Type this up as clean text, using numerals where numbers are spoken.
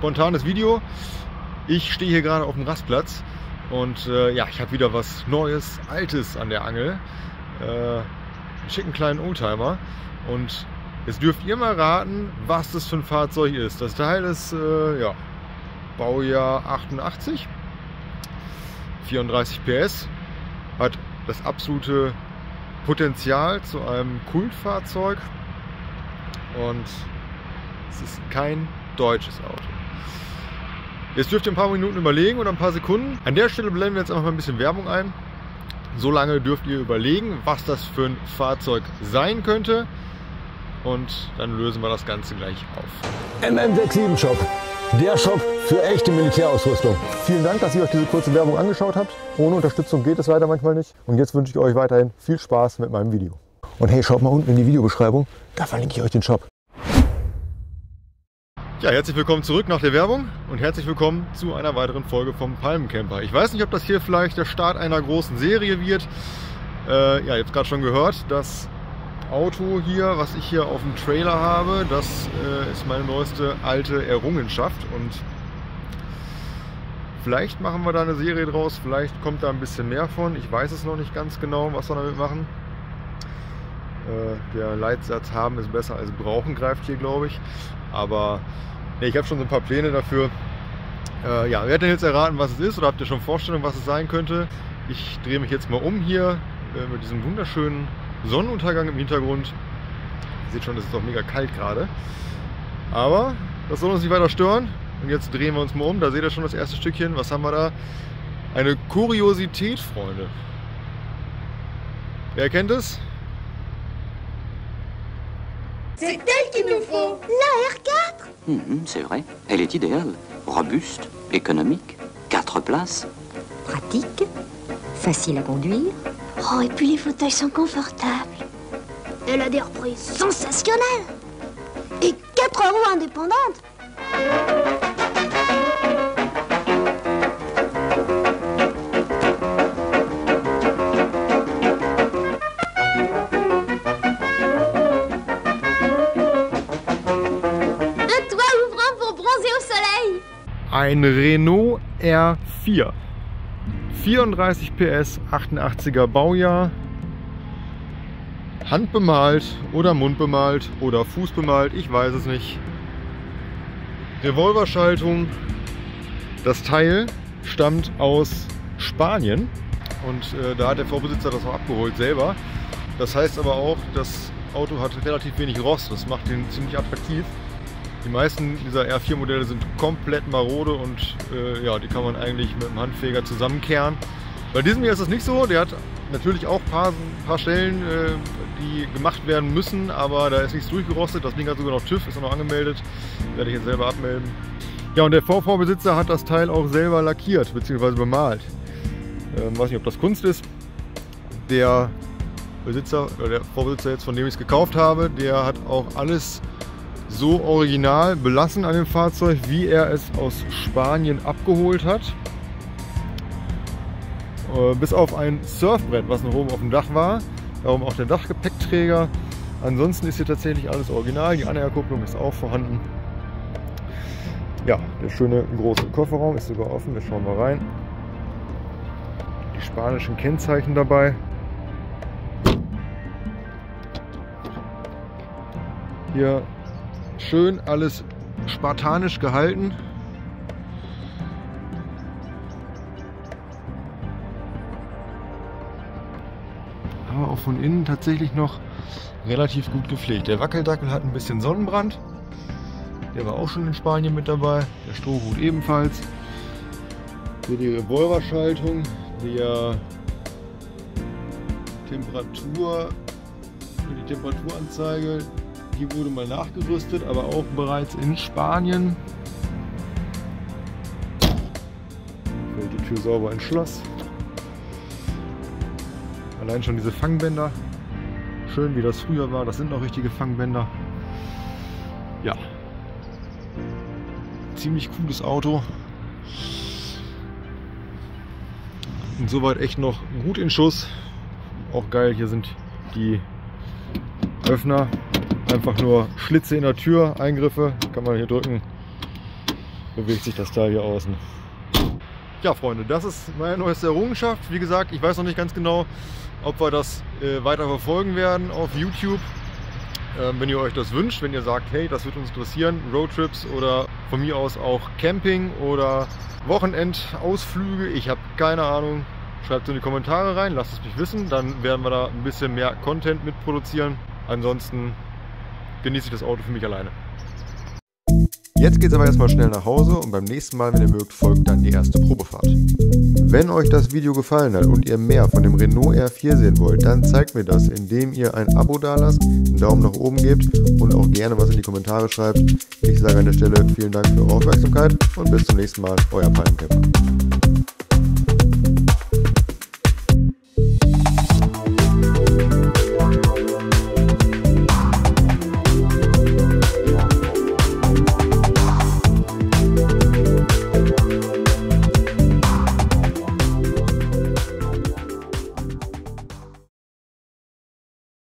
spontanes Video. Ich stehe hier gerade auf dem Rastplatz und ja, ich habe wieder was Neues, Altes an der Angel. Einen schicken kleinen Oldtimer. Und jetzt dürft ihr mal raten, was das für ein Fahrzeug ist. Das Teil ist ja, Baujahr 88, 34 PS, hat das absolute Potenzial zu einem Kultfahrzeug und es ist kein deutsches Auto. Jetzt dürft ihr ein paar Minuten überlegen oder ein paar Sekunden. An der Stelle blenden wir jetzt einfach mal ein bisschen Werbung ein. So lange dürft ihr überlegen, was das für ein Fahrzeug sein könnte und dann lösen wir das Ganze gleich auf. MM67 Shop, der Shop für echte Militärausrüstung. Vielen Dank, dass ihr euch diese kurze Werbung angeschaut habt. Ohne Unterstützung geht es leider manchmal nicht. Und jetzt wünsche ich euch weiterhin viel Spaß mit meinem Video. Und hey, schaut mal unten in die Videobeschreibung, da verlinke ich euch den Shop. Ja, herzlich willkommen zurück nach der Werbung und herzlich willkommen zu einer weiteren Folge vom Palmencamper. Ich weiß nicht, ob das hier vielleicht der Start einer großen Serie wird. Ja, ihr habt gerade schon gehört, das Auto hier, was ich hier auf dem Trailer habe, das ist meine neueste alte Errungenschaft und vielleicht machen wir da eine Serie draus, vielleicht kommt da ein bisschen mehr von. Ich weiß es noch nicht ganz genau, was wir damit machen. Der Leitsatz haben ist besser als brauchen greift hier, glaube ich. Aber nee, ich habe schon so ein paar Pläne dafür. Ja, wer hat denn jetzt erraten, was es ist? Oder habt ihr schon Vorstellung, was es sein könnte? Ich drehe mich jetzt mal um hier mit diesem wunderschönen Sonnenuntergang im Hintergrund. Ihr seht schon, es ist auch mega kalt gerade. Aber das soll uns nicht weiter stören. Und jetzt drehen wir uns mal um. Da seht ihr schon das erste Stückchen. Was haben wir da? Eine Kuriosität, Freunde. Wer kennt es? C'est elle qu'il nous faut. La R4. C'est vrai, elle est idéale. Robuste, économique, 4 places. Pratique, facile à conduire. Oh, et puis les fauteuils sont confortables. Elle a des reprises sensationnelles. Et 4 roues indépendantes. Ein Renault R4, 34 PS, 88er Baujahr, handbemalt oder mundbemalt oder fußbemalt, ich weiß es nicht. Revolverschaltung. Das Teil stammt aus Spanien und da hat der Vorbesitzer das auch abgeholt selber. Das heißt aber auch, das Auto hat relativ wenig Rost, das macht ihn ziemlich attraktiv. Die meisten dieser R4-Modelle sind komplett marode und ja, die kann man eigentlich mit dem Handfeger zusammenkehren. Bei diesem hier ist das nicht so. Der hat natürlich auch ein paar Stellen, die gemacht werden müssen, aber da ist nichts durchgerostet. Das Ding hat sogar noch TÜV, ist auch noch angemeldet. Werde ich jetzt selber abmelden. Ja, und der VV-Besitzer hat das Teil auch selber lackiert bzw. bemalt. Weiß nicht, ob das Kunst ist. Der Besitzer oder der Vorbesitzer jetzt, von dem ich es gekauft habe, der hat auch alles so original belassen an dem Fahrzeug, wie er es aus Spanien abgeholt hat. Bis auf ein Surfbrett, was noch oben auf dem Dach war. Darum auch der Dachgepäckträger. Ansonsten ist hier tatsächlich alles original. Die Anhängerkupplung ist auch vorhanden. Ja, der schöne große Kofferraum ist sogar offen. Wir schauen mal rein. Die spanischen Kennzeichen dabei. Hier schön alles spartanisch gehalten. Aber auch von innen tatsächlich noch relativ gut gepflegt. Der Wackeldackel hat ein bisschen Sonnenbrand. Der war auch schon in Spanien mit dabei. Der Strohhut ebenfalls. Hier die Revolverschaltung, die Temperaturanzeige. Die wurde mal nachgerüstet, aber auch bereits in Spanien. Fällt die Tür sauber ins Schloss. Allein schon diese Fangbänder. Schön, wie das früher war. Das sind noch richtige Fangbänder. Ja. Ziemlich cooles Auto. Und soweit echt noch gut in Schuss. Auch geil, hier sind die Öffner. Einfach nur Schlitze in der Tür, Eingriffe, kann man hier drücken. bewegt sich das Teil hier außen. Ja, Freunde, das ist meine neueste Errungenschaft. Wie gesagt, ich weiß noch nicht ganz genau, ob wir das weiter verfolgen werden auf YouTube. Wenn ihr euch das wünscht, wenn ihr sagt, hey, das wird uns interessieren, Roadtrips oder von mir aus auch Camping oder Wochenendausflüge, ich habe keine Ahnung, schreibt es in die Kommentare rein, lasst es mich wissen, dann werden wir da ein bisschen mehr Content mitproduzieren. Ansonsten genieße ich das Auto für mich alleine. Jetzt geht es aber erstmal schnell nach Hause und beim nächsten Mal, wenn ihr mögt, folgt dann die erste Probefahrt. Wenn euch das Video gefallen hat und ihr mehr von dem Renault R4 sehen wollt, dann zeigt mir das, indem ihr ein Abo dalasst, einen Daumen nach oben gebt und auch gerne was in die Kommentare schreibt. Ich sage an der Stelle vielen Dank für eure Aufmerksamkeit und bis zum nächsten Mal, euer Palmcamper.